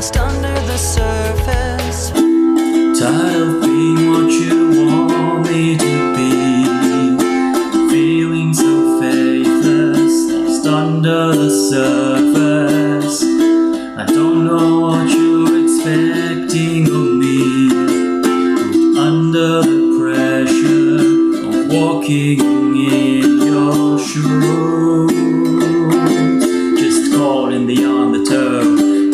just under the surface. Tired of being what you want me to be, feeling so faithless, lost under the surface. I don't know what you're expecting of me, under the pressure of walking in your shoes. Just caught in the undertow,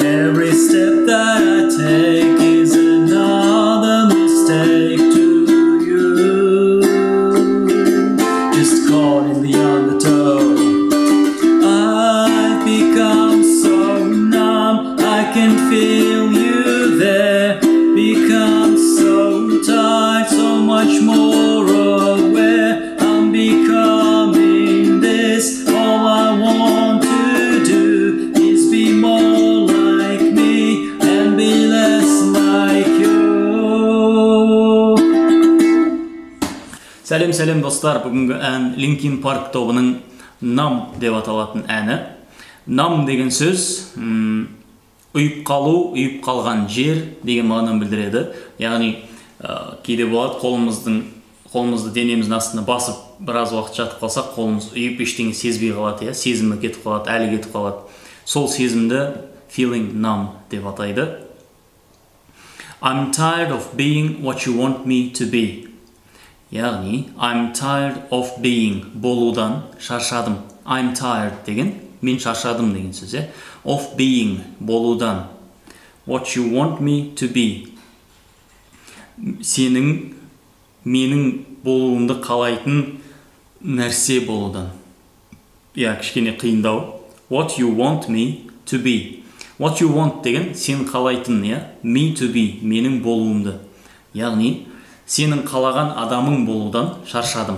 every step that I take is another mistake to you. Just caught in the undertow, I've become so numb, I can feel you there. Become so tired, so much more aware. I'm becoming this, all I want to do is be more like me and be less like you. Сәлем достар, бүгінгі ән Linkin Park тобының Numb деп аталатын әні. Numb деген сөз ұйып қалу, ұйып қалған жер деген мағынаны білдіреді. Яғни кейде болады қолымызды денеміздің астына басып біраз уақыт жатып қалсақ, қолымыз ұйып ештеңе сезбей қалады, сезімі кетіп қалады, әлі кетіп қалады. Сол сезімді feeling numb деп атайды. I'm tired of being what you want me to be. Яғни I'm tired of being, болудан шаршадым. I'm tired деген мен шаршадым деген сөз, of being, болудан. What you want me to be. Сенің менің болуымды қалайтын нәрсе болудан. Кішкене қиындау. What you want me to be. What you want деген сен қалайтын, me to be, менің болуымды. Яғни сенің қалаған адамың болудан шаршадым.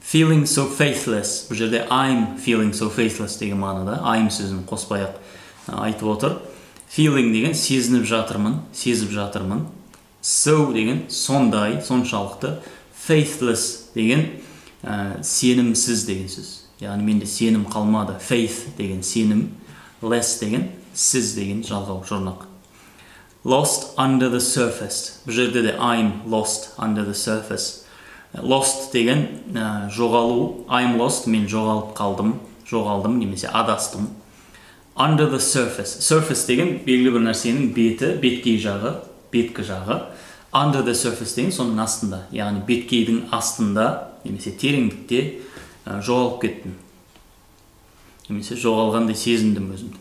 Feeling so faithless. Бұл жерде I'm feeling so faithless деген мағынада. I'm сөзін қоспай-ақ айтып отыр. Feeling деген сезініп жатырмын, сезіп жатырмын. So деген сондай, соншалықты. Faithless деген сенімсіз деген сөз. Яғни менде сенім қалмады. Faith деген сенім, less деген сіз деген жалғау, жұрнақ. Lost under the surface. Бұл жерде де I'm lost under the surface. Lost деген жоғалу. I'm lost, мен жоғалып қалдым, жоғалдым немесе адастым. Under the surface. Surface деген белгілі бір нәрсенің беті, беткей жағы, беткі жағы. Under the surface деген соның астында. Яғни беткейдің астында немесе тереңдікте жоғалып кеттім. Немесе жоғалғандай сезіндім өзімді.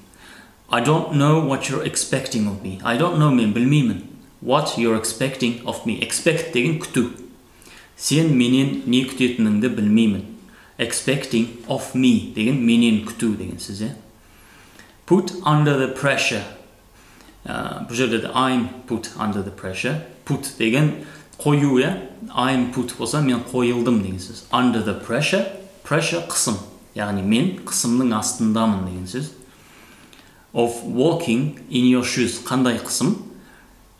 I don't know what you're expecting of me. I don't know, мен білмеймін. What you're expecting of me. Expect деген күту. Сен менен не күтетініңді білмеймін. Expecting of me деген менен күту деген сөз. Put under the pressure. Бұл жерде де I'm put under the pressure. Put деген қою, I'm put болса мен қойылдым деген сөз. Under the pressure. Pressure қысым. Яғни мен қысымның астындамын деген сөз. Of walking in your shoes. Қандай қысым?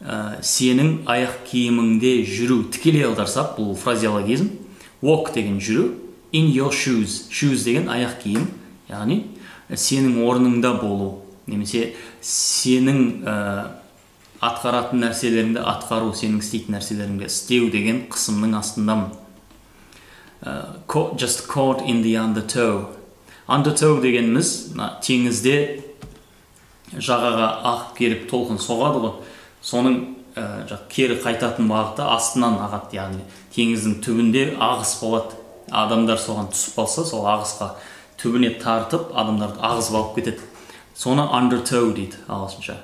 Сенің аяқ киіміңде жүру. Тікелей аударсақ, бұл фразеологизм. Walk деген жүру. In your shoes. Shoes деген аяқ киім. Яғни сенің орныңда болу. Немесе сенің атқаратын нәрселеріңді атқару, сенің істейтін нәрселеріңді істеу деген қысымның астындамын. Just caught in the undertow. Undertow дегеніміз теңізде жағаға ағып келіп толқын соғады ғой. Соның кері қайтатын бағытта астынан ағады, яғни теңіздің түбінде ағыс болады. Адамдар соған түсіп қалса, сол ағысқа түбіне тартып, адамдарды ағызып алып кетеді. Соны undertow дейді ағылшынша.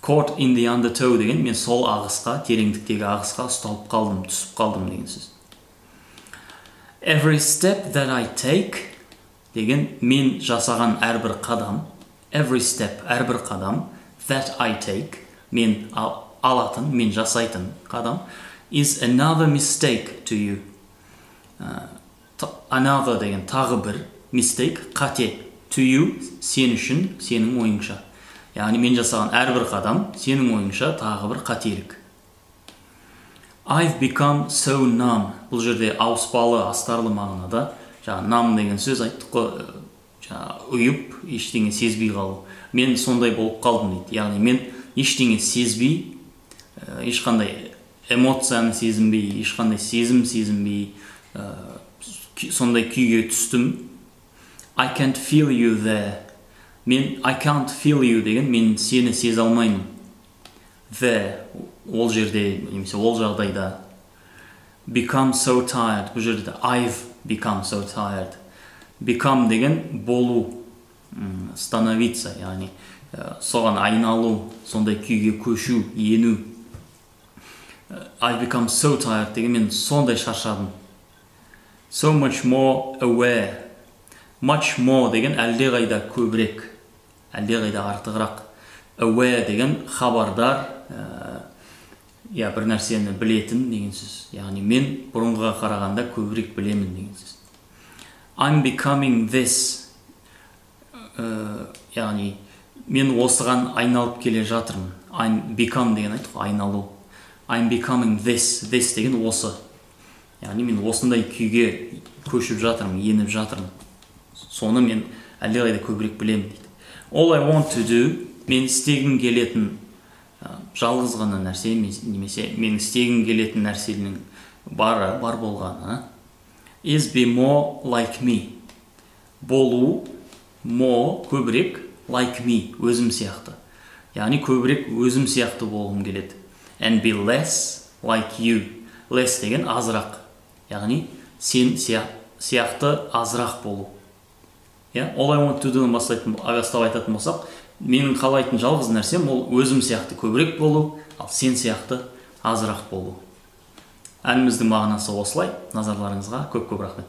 Caught in the undertow деген мен сол ағысқа, тереңдіктегі ағысқа ұсталып қалдым, түсіп қалдым деген сөз. Every step that I take деген мен жасаған әрбір қадам. Every step, әрбір қадам, that I take, мен алатын, мен жасайтын қадам, is another mistake to you. Another деген тағы бір, mistake, қате, to you, сен үшін, сенің ойыңша. Яғни мен жасаған әрбір қадам, сенің ойыңша тағы бір қателік. I've become so numb. Бұл жерде ауыспалы, астарлы мағынада. Numb деген сөз айттық қой, ұйып, ештеңе сезбей қалу. Мен сондай болып қалдым дейді. Яғни мен ештеңе сезбей, ешқандай эмоцияны сезінбей, ешқандай сезім сезінбей, сондай күйге түстім. I can't feel you there. Мен I can't feel you деген мен сені сезе алмаймын. There, ол жерде, немесе ол жағдайда. Become so tired. Бұл жерде I've become so tired. Become деген болу, становиться, яғни соған айналу, сондай күйге көшу, ену. I've become so tired деген мен сондай шаршадым. So much more aware. Much more деген әлде қайда көбірек, әлде қайда артығырақ. Aware деген хабардар, бір нәрсені білетін деген сөз. Яғни мен бұрынғыға қарағанда көбірек білемін деген сөз. I'm becoming this. Яғни мен осыған айналып келе жатырмын. I'm become деген айттық, айналу. I'm becoming this. This деген осы. Яғни мен осындай күйге көшіп жатырмын, еніп жатырмын. Соны мен әлде қайда көбірек білемін дейді. All I want to do, мен істегім келетін жалғыз ғана нәрсе, немесе мен істегім келетін нәрсенің бар болғаны, is be more like me. Болу, more, көбірек, like me, өзім сияқты. Яғни көбірек өзім сияқты болғым келеді. And be less like you. Less деген азырақ. Яғни сен сияқты азырақ болу. All I want to do бастап айтатын болсақ, менің қалайтын жалғыз нәрсем ол өзім сияқты көбірек болу, ал сен сияқты азырақ болу. Әніміздің мағынасы осылай. Назарларыңызға көп рахмет.